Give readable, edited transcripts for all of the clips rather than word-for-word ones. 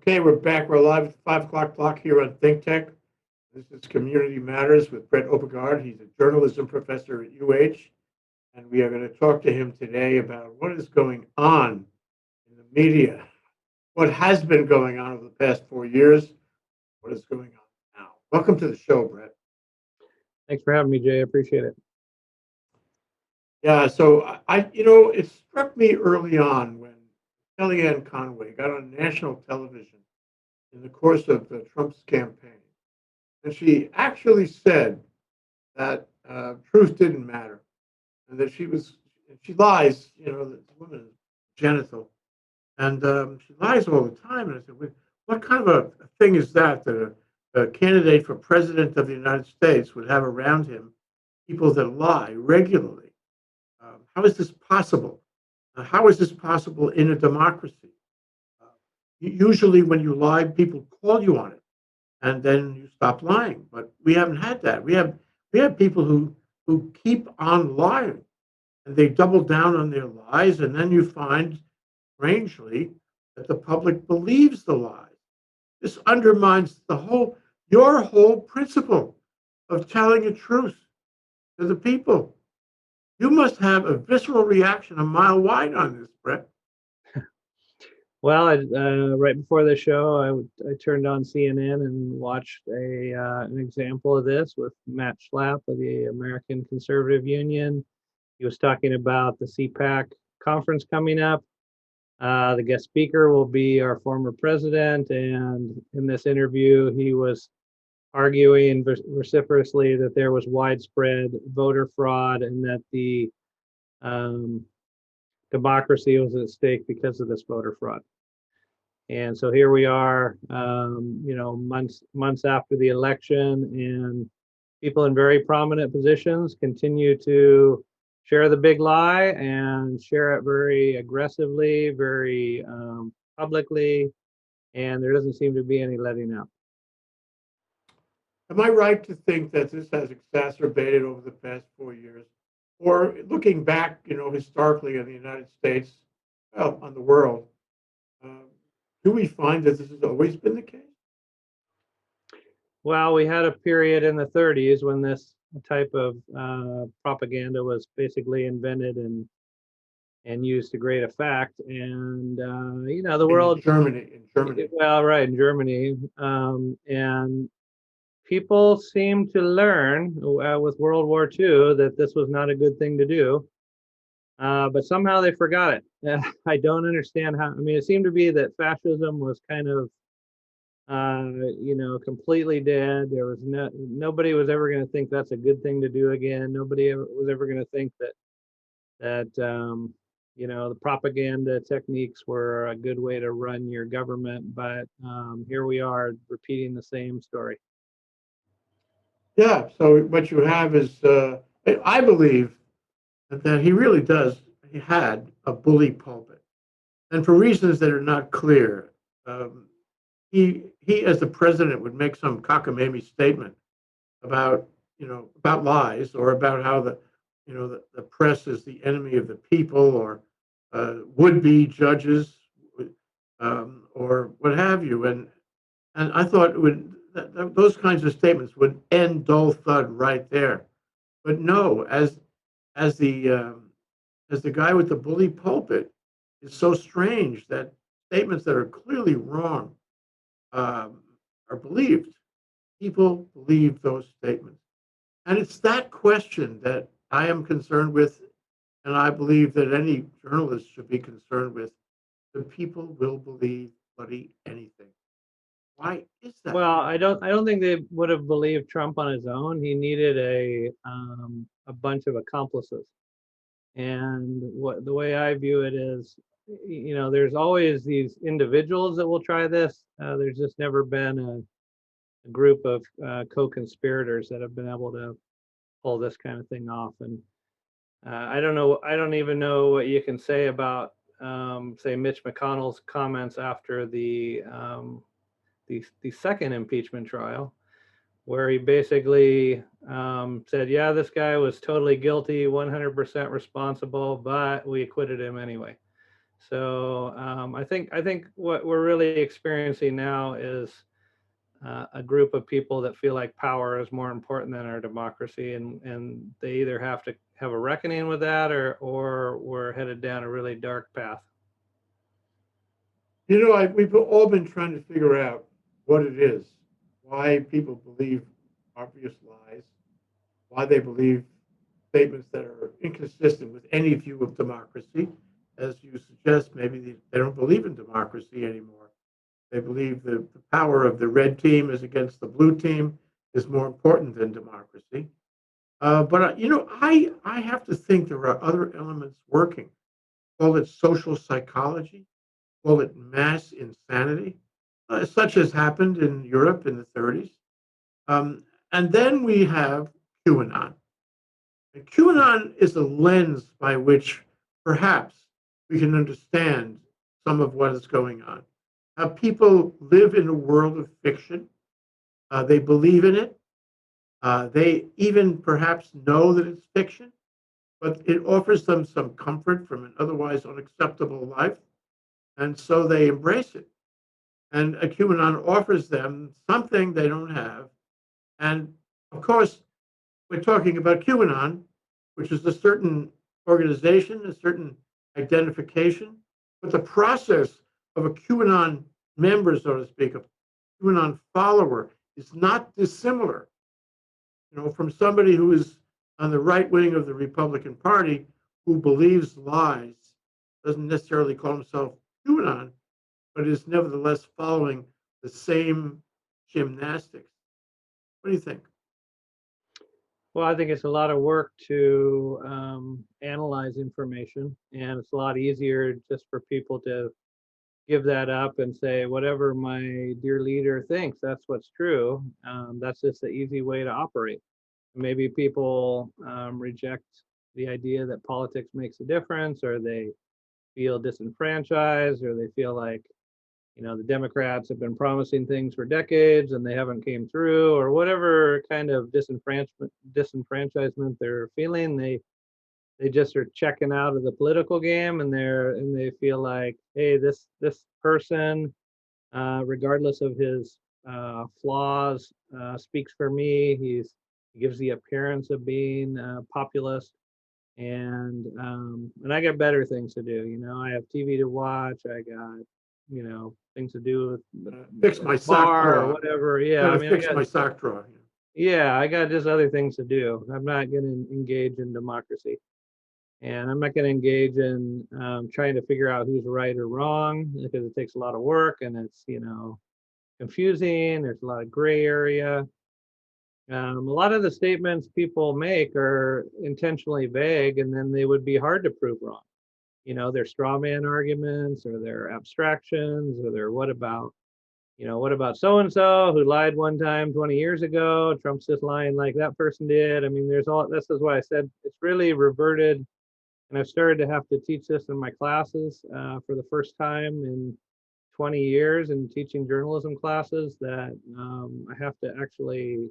Okay, we're back. We're live at the 5 o'clock clock here on ThinkTech. This is Community Matters with Brett Oppegaard. He's a journalism professor at UH, and we are going to talk to him today about what is going on in the media, what has been going on over the past 4 years, what is going on now. Welcome to the show, Brett. Thanks for having me, Jay. I appreciate it. Yeah, so it struck me early on when Kellyanne Conway got on national television in the course of Trump's campaign. And she actually said that truth didn't matter, and that she lies. The woman is genital, and she lies all the time. And I said, what kind of a thing is that a candidate for president of the United States would have around him people that lie regularly? How is this possible? How is this possible in a democracy? Usually, when you lie, people call you on it, and then you stop lying. But we haven't had that. We have people who keep on lying, and they double down on their lies, and then you find, strangely, that the public believes the lies. This undermines your whole principle of telling the truth to the people. You must have a visceral reaction a mile wide on this, Brett. Well, right before the show, I turned on CNN and watched an example of this with Matt Schlapp of the American Conservative Union. He was talking about the CPAC conference coming up. The guest speaker will be our former president, and in this interview, he was arguing vociferously that there was widespread voter fraud and that the democracy was at stake because of this voter fraud. And so here we are, months after the election, and people in very prominent positions continue to share the big lie and share it very aggressively, very publicly, and there doesn't seem to be any letting up. Am I right to think that this has exacerbated over the past 4 years? Or looking back, historically in the United States, well, on the world, do we find that this has always been the case? Well, we had a period in the 30s when this type of propaganda was basically invented and used to great effect. And, the world... In Germany. Well, right, in Germany. And people seem to learn with World War II that this was not a good thing to do. But somehow they forgot it. I don't understand how. I mean, it seemed to be that fascism was kind of, completely dead. There was nobody was ever going to think that's a good thing to do again. Nobody was ever going to think that the propaganda techniques were a good way to run your government. But here we are repeating the same story. Yeah. So what you have is, I believe that he had a bully pulpit, and for reasons that are not clear, he as the president would make some cockamamie statement about lies, or about how the press is the enemy of the people, or would be judges, or what have you, and I thought those kinds of statements would end dull thud right there. But no, as the guy with the bully pulpit, is so strange that statements that are clearly wrong are believed. People believe those statements, and it's that question that I am concerned with, and I believe that any journalist should be concerned with. The people will believe bloody anything. Why is that? Well, I don't think they would have believed Trump on his own. He needed a bunch of accomplices. And the way I view it is, there's always these individuals that will try this. There's just never been a group of co-conspirators that have been able to pull this kind of thing off. And I don't even know what you can say about, say, Mitch McConnell's comments after the second impeachment trial, where he basically said, yeah, this guy was totally guilty, 100% responsible, but we acquitted him anyway. So I think what we're really experiencing now is a group of people that feel like power is more important than our democracy, and they either have to have a reckoning with that, or we're headed down a really dark path. We've all been trying to figure out what it is, why people believe obvious lies, why they believe statements that are inconsistent with any view of democracy. As you suggest, maybe they don't believe in democracy anymore. They believe the power of the red team is against the blue team is more important than democracy. But I have to think there are other elements working. Call it social psychology, call it mass insanity, such as happened in Europe in the 30s. And then we have QAnon. And QAnon is a lens by which perhaps we can understand some of what is going on. People live in a world of fiction. They believe in it. They even perhaps know that it's fiction, but it offers them some comfort from an otherwise unacceptable life. And so they embrace it. And a QAnon offers them something they don't have. And of course, we're talking about QAnon, which is a certain organization, a certain identification. But the process of a QAnon member, so to speak, a QAnon follower, is not dissimilar, from somebody who is on the right wing of the Republican Party who believes lies, doesn't necessarily call himself QAnon, but is nevertheless following the same gymnastics. What do you think? Well, I think it's a lot of work to analyze information, and it's a lot easier just for people to give that up and say whatever my dear leader thinks, that's what's true. That's just the easy way to operate. Maybe people reject the idea that politics makes a difference, or they feel disenfranchised, or they feel like the Democrats have been promising things for decades and they haven't came through, or whatever kind of disenfranchisement they're feeling. They just are checking out of the political game, and they feel like, hey, this person, regardless of his flaws, speaks for me. He gives the appearance of being populist, and I got better things to do. I have TV to watch. I got things to do with Fix my the sock bar or drawer. whatever. Yeah, I Gotta mean, I fix got my sock drawer. yeah, I got just other things to do. I'm not going to engage in democracy, and I'm not going to engage in trying to figure out who's right or wrong, because it takes a lot of work, and it's confusing. There's a lot of gray area. A lot of the statements people make are intentionally vague, and then they would be hard to prove wrong. They're straw man arguments, or they're abstractions, or they're what about so and so who lied one time 20 years ago? Trump's just lying like that person did. I mean, there's all this is why I said it's really reverted, and I've started to have to teach this in my classes for the first time in 20 years in teaching journalism classes, that I have to actually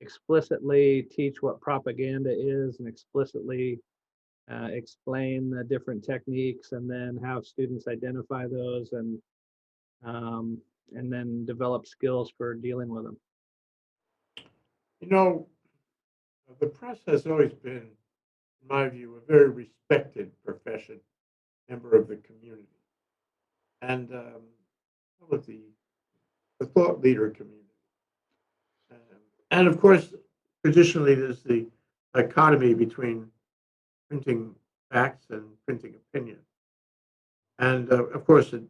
explicitly teach what propaganda is, and explicitly explain the different techniques, and then have students identify those, um, and then develop skills for dealing with them. You know, the press has always been, in my view, a very respected profession, member of the community, and call it the thought leader community. Um, and of course, traditionally, there's the dichotomy between printing facts and printing opinion. And of course, a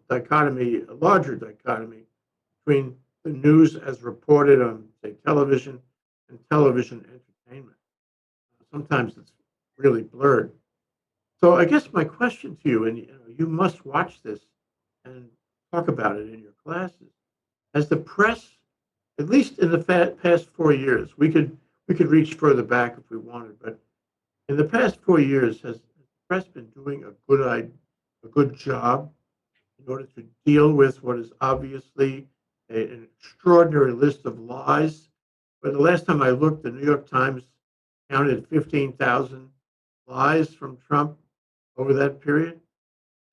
larger dichotomy between the news as reported on, say, television and television entertainment. Sometimes it's really blurred. So I guess my question to you, and you must watch this and talk about it in your classes, as the press, at least in the past 4 years, we could reach further back if we wanted, but in the past 4 years, has the press been doing a good job in order to deal with what is obviously an extraordinary list of lies? But the last time I looked, the New York Times counted 15,000 lies from Trump over that period.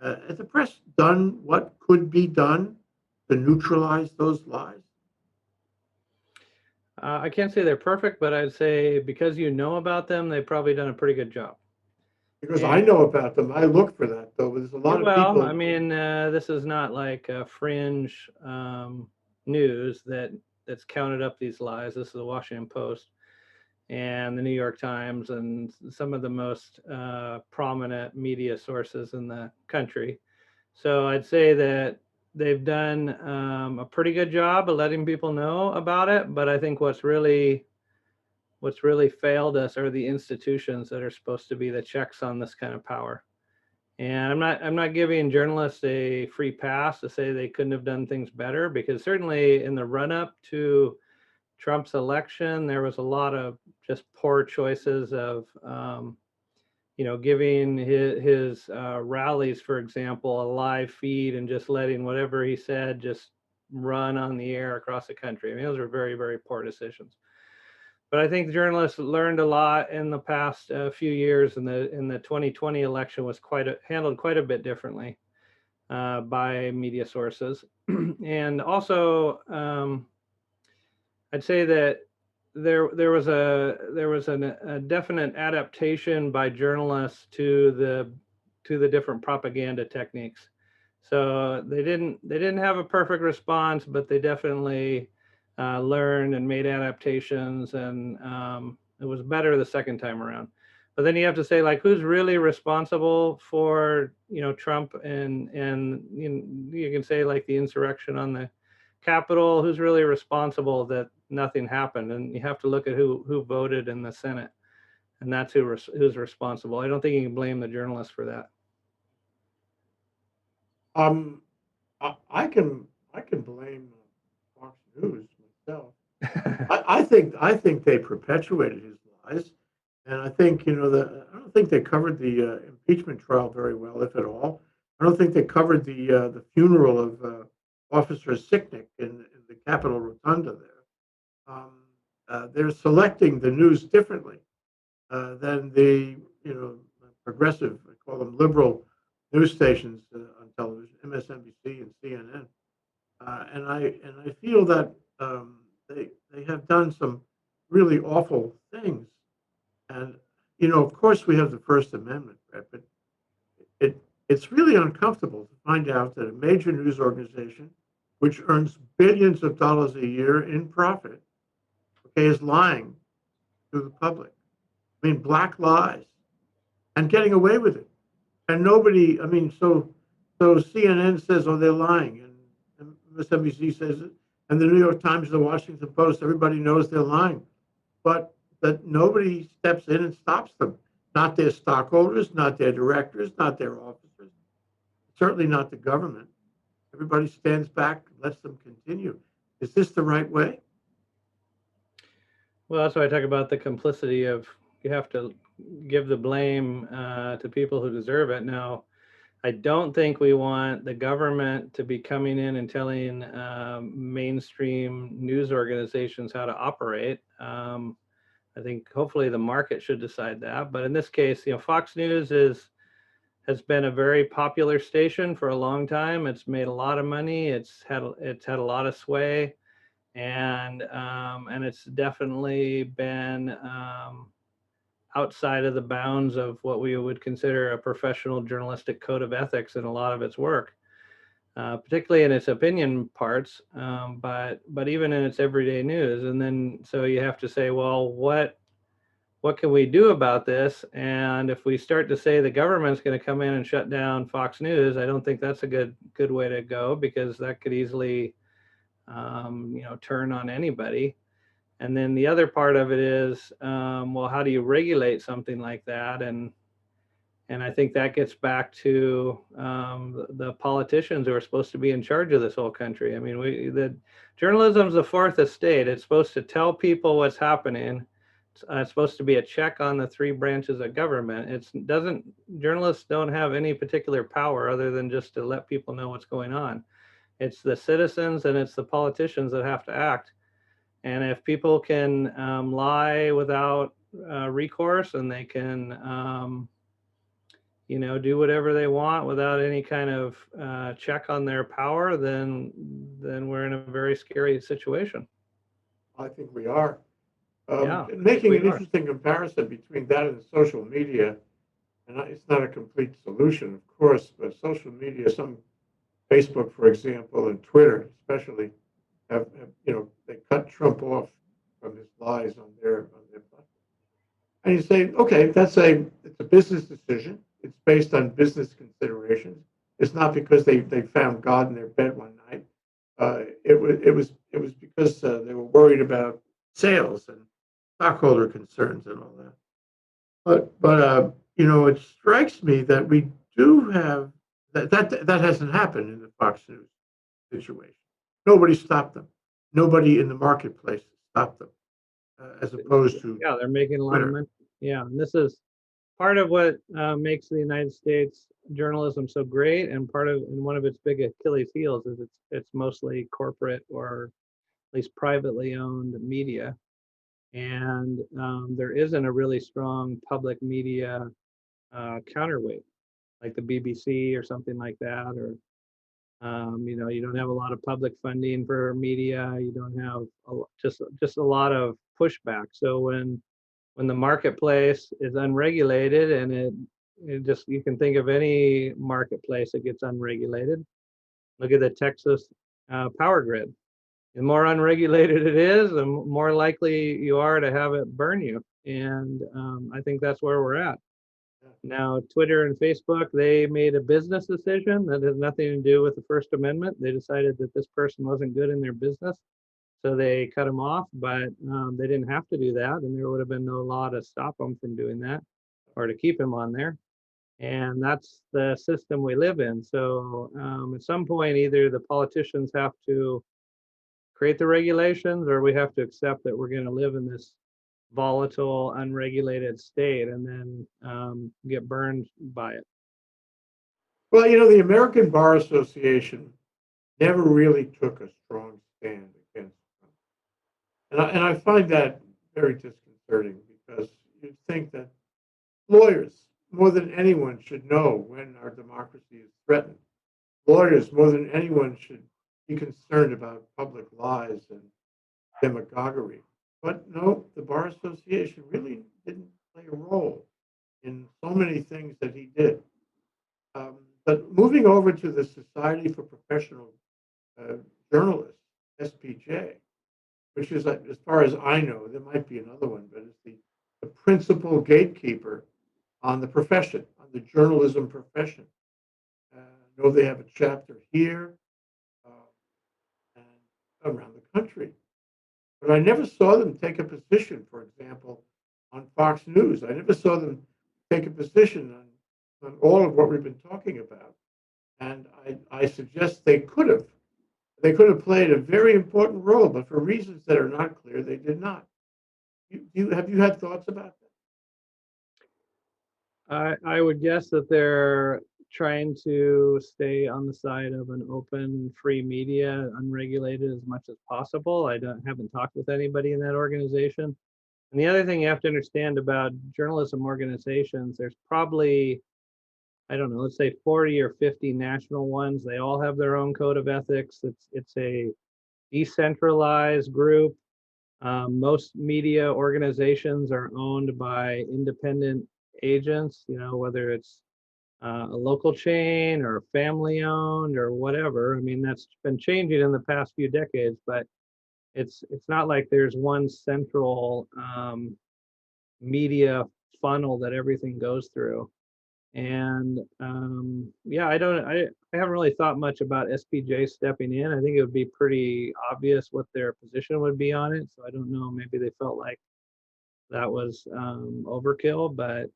Has the press done what could be done to neutralize those lies? I can't say they're perfect, but I'd say because you know about them, they've probably done a pretty good job. Because I And know about them. I look for that, though. There's a lot of well, I people. mean, this is not like a fringe news that's counted up these lies. This is the Washington Post and the New York Times and some of the most prominent media sources in the country. So I'd say that they've done a pretty good job of letting people know about it. But I think what's really failed us are the institutions that are supposed to be the checks on this kind of power. And I'm not giving journalists a free pass to say they couldn't have done things better, because certainly in the run up to Trump's election, there was a lot of just poor choices of giving his rallies, for example, a live feed and just letting whatever he said just run on the air across the country. I mean, those are very, very poor decisions. But I think the journalists learned a lot in the past few years, and the 2020 election was handled quite a bit differently by media sources. And also, I'd say that there was a definite adaptation by journalists to the different propaganda techniques. So they didn't have a perfect response, but they definitely learned and made adaptations, and it was better the second time around. But then you have to say, like, who's really responsible for Trump, and you can say like the insurrection on the Capitol, who's really responsible that nothing happened? And you have to look at who voted in the Senate, and that's who's responsible. I don't think you can blame the journalists for that. Um, I can blame Fox News myself. I think they perpetuated his lies, and I think I don't think they covered the impeachment trial very well, if at all. I don't think they covered the funeral of Officer Sicknick in the Capitol Rotunda there. They're selecting the news differently than the progressive, I call them liberal news stations on television, MSNBC and CNN. And I feel that they have done some really awful things. And of course, we have the First Amendment, Brett, but it's really uncomfortable to find out that a major news organization, which earns billions of dollars a year in profit, okay, is lying to the public. I mean, black lies, and getting away with it. And nobody, I mean, so CNN says, oh, they're lying, and MSNBC says it, and the New York Times, the Washington Post, everybody knows they're lying, but that nobody steps in and stops them. Not their stockholders, not their directors, not their officers, certainly not the government. Everybody stands back, lets them continue. Is this the right way? Well, that's why I talk about the complicity of, you have to give the blame to people who deserve it. Now, I don't think we want the government to be coming in and telling mainstream news organizations how to operate. I think hopefully the market should decide that. But in this case, Fox News has been a very popular station for a long time. It's made a lot of money. It's had a lot of sway, and it's definitely been outside of the bounds of what we would consider a professional journalistic code of ethics in a lot of its work, particularly in its opinion parts, but even in its everyday news. And then so you have to say, well, what can we do about this? And if we start to say the government's going to come in and shut down Fox News, I don't think that's a good way to go, because that could easily turn on anybody. And then the other part of it is, well, how do you regulate something like that? And I think that gets back to the politicians who are supposed to be in charge of this whole country. I mean, the journalism's the fourth estate. It's supposed to tell people what's happening. It's supposed to be a check on the three branches of government. Journalists don't have any particular power other than just to let people know what's going on. It's the citizens and it's the politicians that have to act. And if people can lie without recourse, and they can, do whatever they want without any kind of check on their power, then we're in a very scary situation. I think we are. Yeah, I think Making we an are. interesting comparison between that and social media, and it's not a complete solution, of course, but social media, some Facebook, for example, and Twitter especially, have they cut Trump off from his lies on their platform. And you say, okay, it's a business decision. It's based on business considerations. It's not because they found God in their bed one night. It was because they were worried about sales and stockholder concerns and all that. But it strikes me that we do have that hasn't happened in the Fox News situation. Nobody stopped them. Nobody in the marketplace stopped them, as opposed to Yeah, they're making a lot of Twitter. money. Yeah, and this is part of what makes the United States journalism so great, and one of its big Achilles heels is it's mostly corporate or at least privately owned media, and there isn't a really strong public media counterweight like the BBC or something like that, or you don't have a lot of public funding for media. You don't have just a lot of pushback. So when the marketplace is unregulated, and it just, you can think of any marketplace that gets unregulated. Look at the Texas power grid. The more unregulated it is, the more likely you are to have it burn you. And I think that's where we're at. Now, Twitter and Facebook, they made a business decision that has nothing to do with the First Amendment. They decided that this person wasn't good in their business, so they cut him off, but they didn't have to do that, and there would have been no law to stop them from doing that or to keep him on there. And that's the system we live in. So at some point, either the politicians have to create the regulations, or we have to accept that we're going to live in this volatile, unregulated state and then get burned by it. Well, the American Bar Association never really took a strong stand against Trump, and I find that very disconcerting because you'd think that lawyers, more than anyone, should know when our democracy is threatened. Lawyers, more than anyone, should be concerned about public lies and demagoguery. But no, the Bar Association really didn't play a role in so many things that he did. But moving over to the Society for Professional uh, Journalists, SPJ, which is, as far as I know, there might be another one, but it's the principal gatekeeper on the profession, on the journalism profession. I know they have a chapter here uh, and around the country. But I never saw them take a position, for example, on Fox News. I never saw them take a position on all of what we've been talking about. And I suggest they could have. They could have played a very important role, but for reasons that are not clear, they did not. Have you had thoughts about I would guess that they're trying to stay on the side of an open, free media, unregulated as much as possible. Haven't talked with anybody in that organization. And the other thing you have to understand about journalism organizations, there's probably, I don't know, let's say 40 or 50 national ones. They all have their own code of ethics. It's a decentralized group. Most media organizations are owned by independent agents, whether it's a local chain or family owned or whatever. I mean, that's been changing in the past few decades, but it's not like there's one central media funnel that everything goes through. And yeah, I haven't really thought much about SPJ stepping in. I think it would be pretty obvious what their position would be on it. So I don't know, maybe they felt like that was overkill, but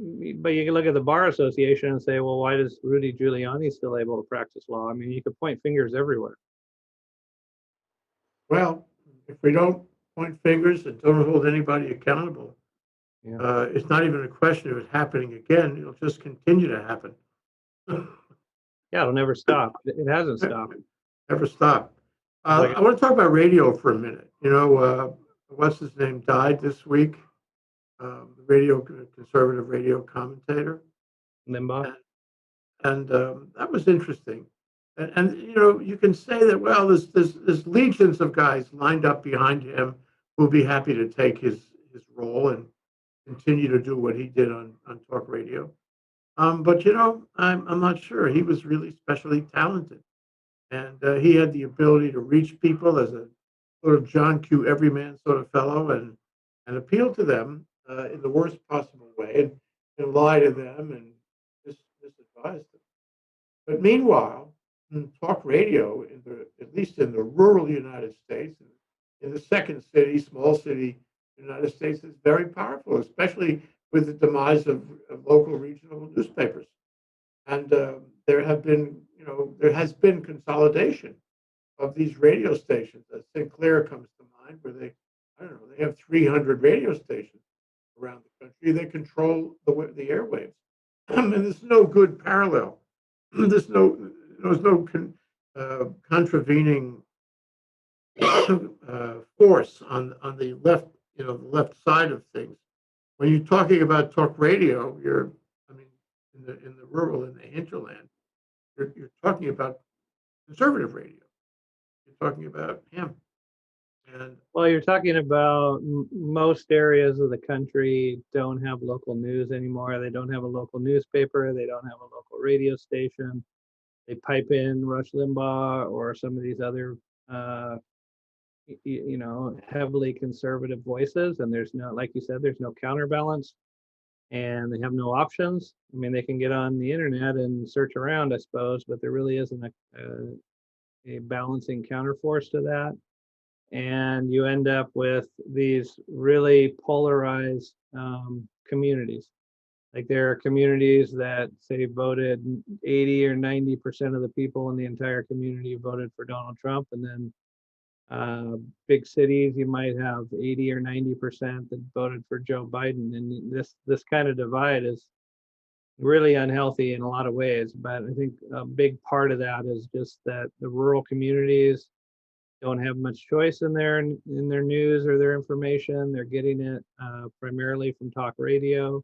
you can look at the Bar Association and say, well, why does Rudy Giuliani still able to practice law? I mean, you could point fingers everywhere. well, if we don't point fingers and don't hold anybody accountable, Yeah. it's not even a question of it happening again. It'll just continue to happen. Yeah, it'll never stop. It hasn't stopped. Never stop. Like, I want to talk about radio for a minute. What's his name died this week? conservative radio commentator, Limbaugh. and that was interesting. And you know, you can say that well, there's legions of guys lined up behind him who'll be happy to take his role and continue to do what he did on talk radio. But you know, I'm not sure. He was really specially talented, and he had the ability to reach people as a sort of John Q. Everyman sort of fellow, and appeal to them in the worst possible way, and lie to them and misadvise them. But meanwhile, talk radio, at least in the rural United States, in the second city, small city United States, is very powerful, especially with the demise of local regional newspapers. And there has been consolidation of these radio stations. Sinclair comes to mind, where I don't know, they have 300 radio stations around the country. They control the airwaves, and there's no good parallel. There's no contravening force on the left, the left side of things. When you're talking about talk radio, I mean, in the rural, in the hinterland, you're talking about conservative radio. You're talking about him, and Well, you're talking about most areas of the country don't have local news anymore. They don't have a local newspaper. They don't have a local radio station. They pipe in Rush Limbaugh or some of these other, heavily conservative voices, and there's no, like you said, there's no counterbalance, and they have no options. I mean, they can get on the internet and search around, I suppose, but there really isn't a balancing counterforce to that, and you end up with these really polarized communities. Like there are communities that say voted 80 or 90% of the people in the entire community voted for Donald Trump, and then big cities you might have 80 or 90% that voted for Joe Biden, and this kind of divide is really unhealthy in a lot of ways. But I think a big part of that is just that the rural communities don't have much choice in their news or their information. They're getting it primarily from talk radio,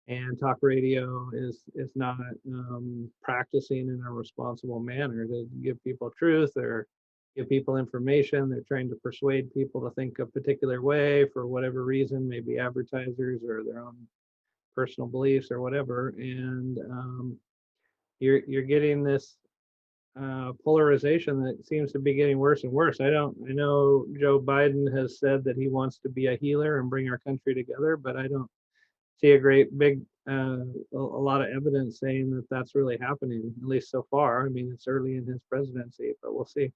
and talk radio is not practicing in a responsible manner to give people truth or give people information. They're trying to persuade people to think a particular way for whatever reason, maybe advertisers or their own personal beliefs or whatever. And you're getting this polarization that seems to be getting worse and worse. I know Joe Biden has said that he wants to be a healer and bring our country together, but I don't see a great big a lot of evidence saying that that's really happening, at least so far. I mean, it's early in his presidency, but we'll see.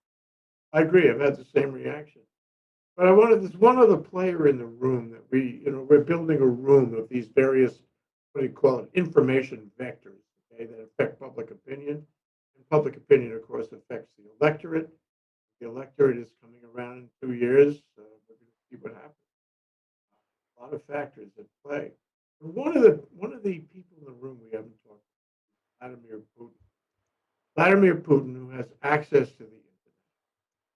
I agree. I've had the same reaction. But there's one other player in the room that we're building a room of these various, what do you call it, information vectors, okay, that affect public opinion. And public opinion, of course, affects the electorate. The electorate is coming around in 2 years. We're going to see what happens. A lot of factors at play. And one of the people in the room we haven't talked about, Vladimir Putin. Vladimir Putin, who has access to the internet.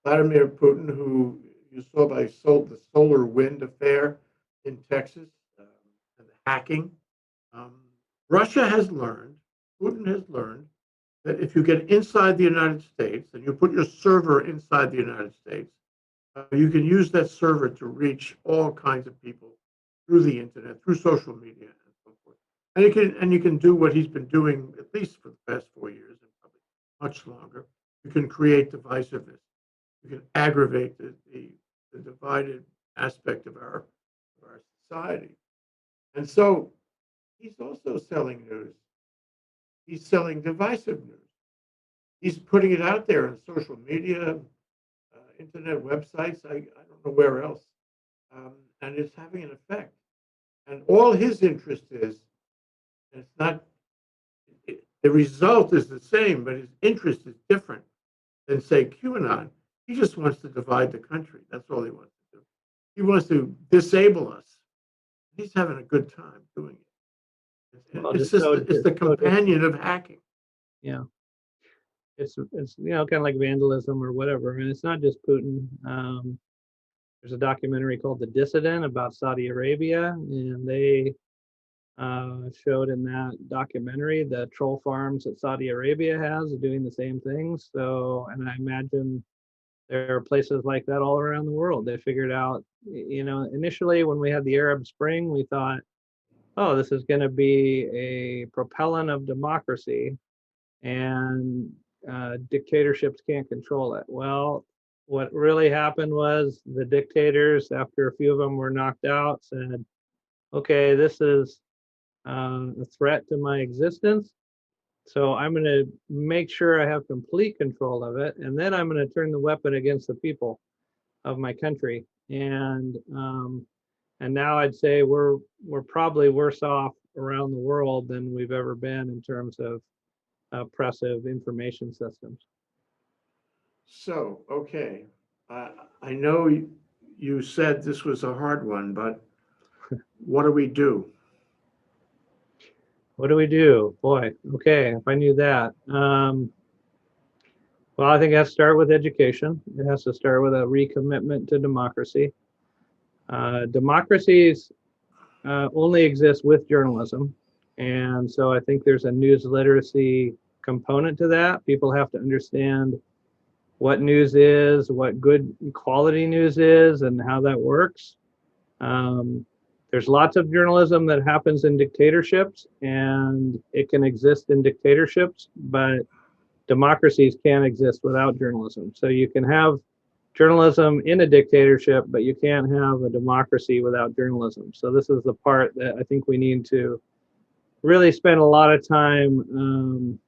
Vladimir Putin, who you saw by the solar wind affair in Texas, and the hacking. Russia has learned, Putin has learned, that if you get inside the United States and you put your server inside the United States, you can use that server to reach all kinds of people through the internet, through social media, and so forth. And you can do what he's been doing at least for the past 4 years, and probably much longer. You can create divisiveness. You can aggravate the divided aspect of our society. And so he's also selling news. He's selling divisive news. He's putting it out there on social media, internet websites. I don't know where else. And it's having an effect. And all his interest is, and it's not, the result is the same, but his interest is different than, say, QAnon. He just wants to divide the country. That's all he wants to do. He wants to disable us. He's having a good time doing it. Well, it's the companion of hacking. Yeah. It's kind of like vandalism or whatever. And it's not just Putin. there's a documentary called The Dissident about Saudi Arabia, and they showed in that documentary the troll farms that Saudi Arabia has doing the same things. So, and I imagine there are places like that all around the world. They figured out, initially when we had the Arab Spring, we thought, oh, this is going to be a propellant of democracy, and dictatorships can't control it. Well, what really happened was the dictators, after a few of them were knocked out, said, okay, this is a threat to my existence. So I'm going to make sure I have complete control of it, and then I'm going to turn the weapon against the people of my country. And now I'd say we're probably worse off around the world than we've ever been in terms of oppressive information systems. So, okay, I know you said this was a hard one, but what do we do? What do we do? Boy, okay, if I knew that. Well, I think it has to start with education. It has to start with a recommitment to democracy. Democracies only exist with journalism. And so I think there's a news literacy component to that. People have to understand what news is, what good quality news is, and how that works. There's lots of journalism that happens in dictatorships, and it can exist in dictatorships, but democracies can't exist without journalism. So you can have journalism in a dictatorship, but you can't have a democracy without journalism. So this is the part that I think we need to really spend a lot of time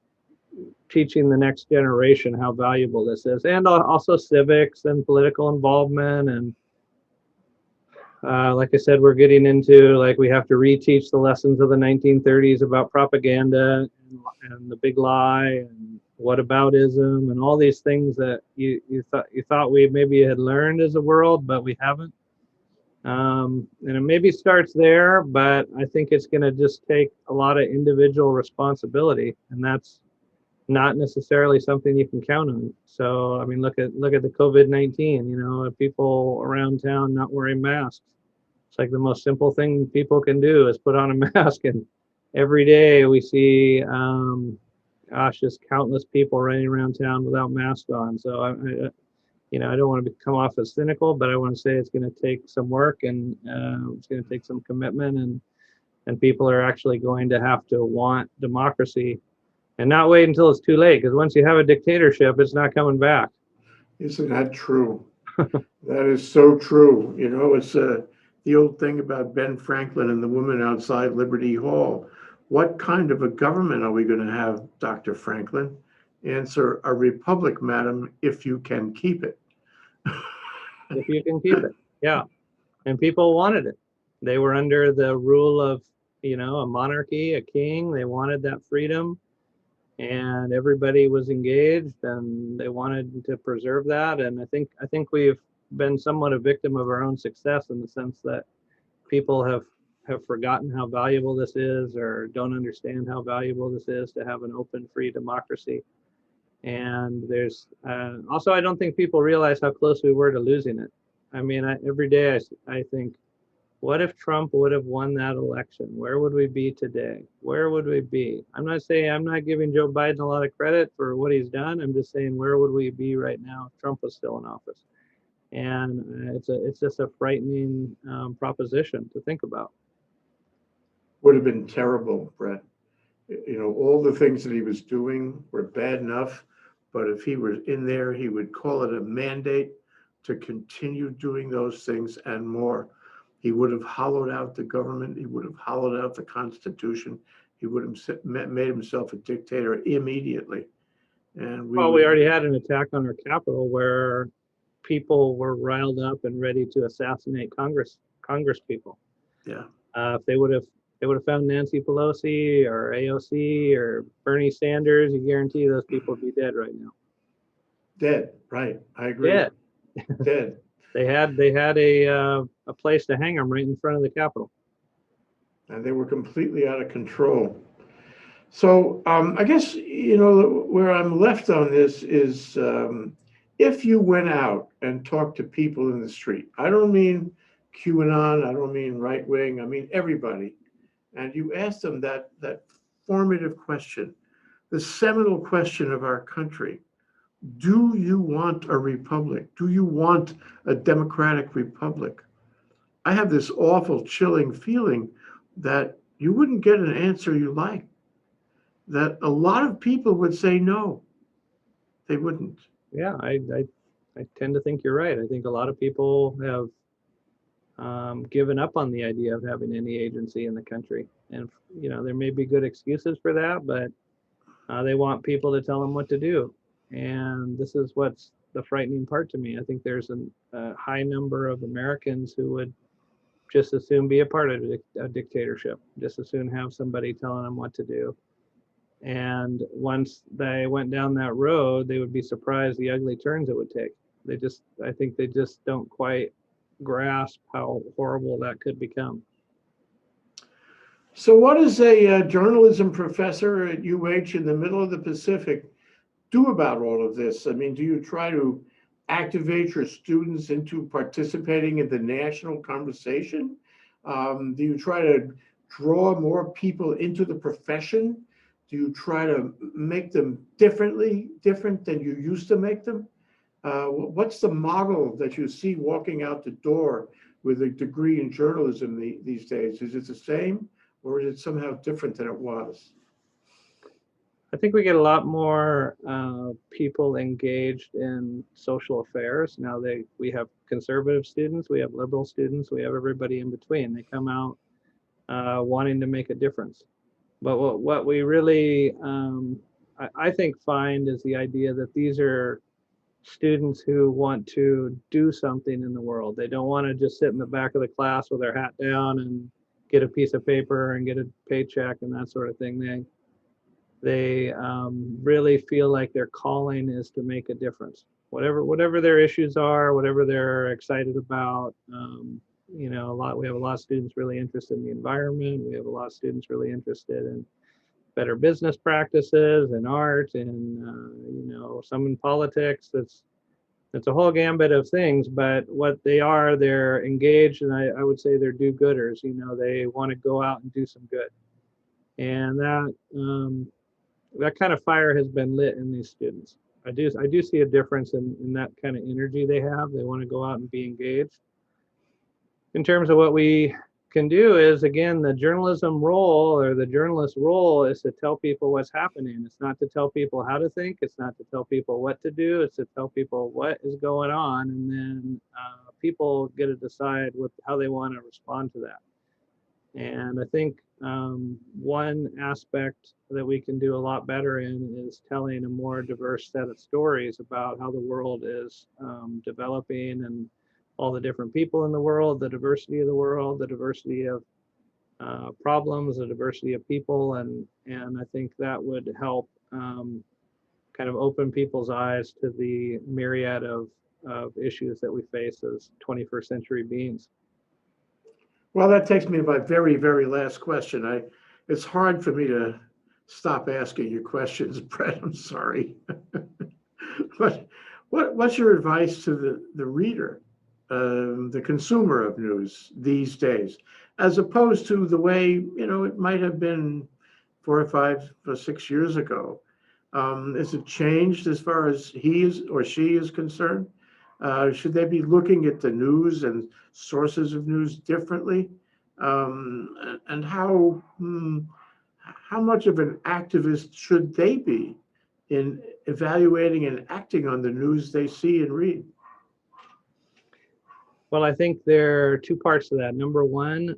teaching the next generation how valuable this is, and also civics and political involvement. And like I said, we're getting into, like, we have to reteach the lessons of the 1930s about propaganda and the big lie and whataboutism and all these things that you thought we maybe had learned as a world, but we haven't. And it maybe starts there, but I think it's going to just take a lot of individual responsibility, and that's not necessarily something you can count on. So, I mean, look at the COVID-19, people around town not wearing masks. It's like the most simple thing people can do is put on a mask. And every day we see, just countless people running around town without masks on. So, I don't want to come off as cynical, but I want to say it's going to take some work, and it's going to take some commitment, and people are actually going to have to want democracy and not wait until it's too late, because once you have a dictatorship, it's not coming back. Isn't that true? That is so true. It's the old thing about Ben Franklin and the woman outside Liberty Hall. What kind of a government are we going to have, Dr. Franklin? Answer, a republic, madam, if you can keep it. If you can keep it, yeah. And people wanted it. They were under the rule of, a monarchy, a king. They wanted that freedom, and everybody was engaged, and they wanted to preserve that. And I think we've been somewhat a victim of our own success, in the sense that people have forgotten how valuable this is, or don't understand how valuable this is to have an open, free democracy. And there's also, I don't think people realize how close we were to losing it. I mean, every day I think, what if Trump would have won that election? Where would we be today? Where would we be? I'm not giving Joe Biden a lot of credit for what he's done. I'm just saying, where would we be right now if Trump was still in office? And it's just a frightening proposition to think about. Would have been terrible, Brett. All the things that he was doing were bad enough, but if he were in there, he would call it a mandate to continue doing those things and more. He would have hollowed out the government. He would have hollowed out the Constitution. He would have made himself a dictator immediately. And we already had an attack on our Capitol where people were riled up and ready to assassinate Congress people. Yeah. If they would have found Nancy Pelosi or AOC or Bernie Sanders, you guarantee those people would be dead right now. Dead, right? I agree. Dead. Dead. They had a place to hang them right in front of the Capitol. And they were completely out of control. So I guess, where I'm left on this is if you went out and talked to people in the street, I don't mean QAnon, I don't mean right wing, I mean everybody, and you asked them that formative question, the seminal question of our country: do you want a republic? Do you want a democratic republic? I have this awful, chilling feeling that you wouldn't get an answer you like. That a lot of people would say no, they wouldn't. Yeah, I tend to think you're right. I think a lot of people have given up on the idea of having any agency in the country. And, there may be good excuses for that, but they want people to tell them what to do. And this is what's the frightening part to me. I think there's a high number of Americans who would just as soon be a part of a dictatorship, just as soon have somebody telling them what to do. And once they went down that road, they would be surprised the ugly turns it would take. I think they just don't quite grasp how horrible that could become. So, what does a journalism professor at UH in the middle of the Pacific do about all of this? I mean, do you try to activate your students into participating in the national conversation? Do you try to draw more people into the profession? Do you try to make them different than you used to make them? What's the model that you see walking out the door with a degree in journalism these days? Is it the same, or is it somehow different than it was? I think we get a lot more people engaged in social affairs. Now we have conservative students, we have liberal students, we have everybody in between. They come out wanting to make a difference. But what we really, I think, find is the idea that these are students who want to do something in the world. They don't want to just sit in the back of the class with their hat down and get a piece of paper and get a paycheck and that sort of thing. They really feel like their calling is to make a difference. Whatever their issues are, whatever they're excited about. We have a lot of students really interested in the environment. We have a lot of students really interested in better business practices and art and some in politics. It's a whole gambit of things, but what they're engaged, and I would say they're do-gooders. They want to go out and do some good, and that kind of fire has been lit in these students. I do see a difference in that kind of energy they have. They want to go out and be engaged. In terms of what we can do is, again, the journalism role or the journalist role is to tell people what's happening. It's not to tell people how to think. It's not to tell people what to do. It's to tell people what is going on, and then people get to decide how they want to respond to that. And I think one aspect that we can do a lot better in is telling a more diverse set of stories about how the world is developing and all the different people in the world, the diversity of the world, the diversity of problems, the diversity of people, and I think that would help kind of open people's eyes to the myriad of issues that we face as 21st century beings. Well, that takes me to my very, very last question. It's hard for me to stop asking you questions, Brett. I'm sorry. But what's your advice to the reader, the consumer of news these days, as opposed to the way it might have been 4 or 5 or 6 years ago? Is it changed as far as he is or she is concerned? Should they be looking at the news and sources of news differently? And how much of an activist should they be in evaluating and acting on the news they see and read? Well, I think there are two parts to that. Number one,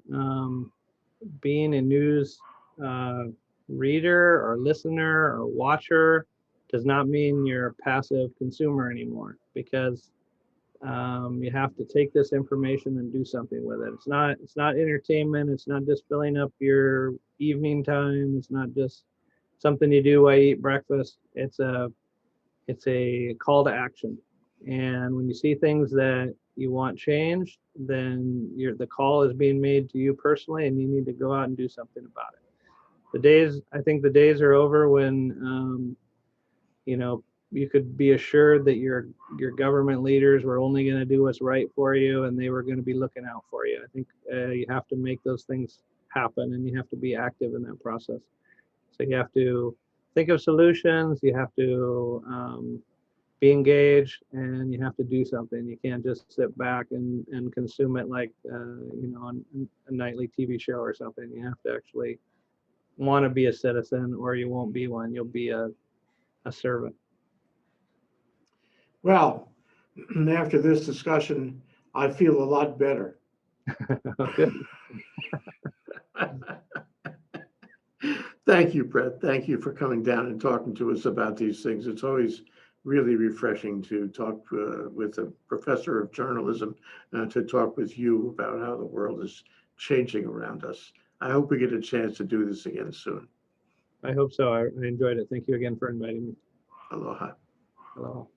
being a news reader or listener or watcher does not mean you're a passive consumer anymore, because you have to take this information and do something with it. It's not entertainment. It's not just filling up your evening time. It's not just something you do while you eat breakfast. It's a call to action. And when you see things that you want changed, then the call is being made to you personally, and you need to go out and do something about it. I think the days are over when you could be assured that your government leaders were only going to do what's right for you, and they were going to be looking out for you. I think you have to make those things happen, and you have to be active in that process. So you have to think of solutions. You have to be engaged, and you have to do something. You can't just sit back and consume it like on a nightly TV show or something. You have to actually want to be a citizen, or you won't be one. You'll be a servant. Well, after this discussion, I feel a lot better. Good. Thank you, Brett. Thank you for coming down and talking to us about these things. It's always really refreshing to talk with a professor of journalism, to talk with you about how the world is changing around us. I hope we get a chance to do this again soon. I hope so. I enjoyed it. Thank you again for inviting me. Aloha. Hello.